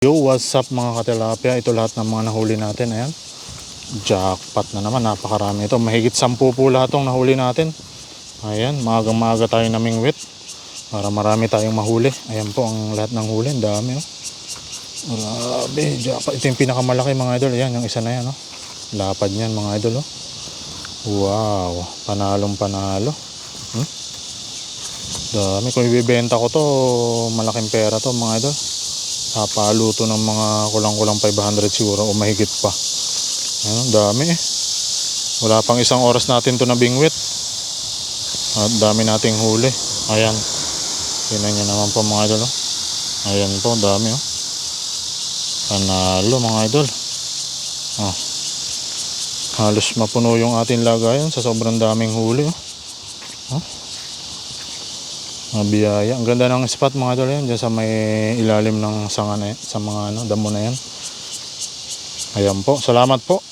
Yo, what's up mga katilapia? Ito lahat ng mga nahuli natin. Ayan, jackpot na naman, napakarami ito. Mahigit 10 po lahat itong nahuli natin. Ayan, maagang-maaga tayo namingwit para marami tayong mahuli. Ayan po ang lahat ng huli, ang dami oh. Grabe, jackpot. Ito yung pinakamalaki mga idol. Ayan, yung isa na yan oh. Lapad niyan mga idol oh. Wow, panalong panalo. Dami, kung ibibenta ko to, malaking pera to mga idol. Papaluto ng mga kulang-kulang 500 siguro o mahigit pa. Ayun, dami eh. Wala pang isang oras natin to nabingwit. At dami nating huli. Ayan. Tingnan nyo naman po mga idol. Oh. Ayan po, dami oh. Panalo mga idol. Oh. Halos mapuno yung ating lagayan sa sobrang daming huli oh. Oh. Mabiyaya. Ang ganda ng spot mga idol yan. Diyan sa may ilalim ng sanga na yan, sa mga damo na yan. Ayan po. Salamat po.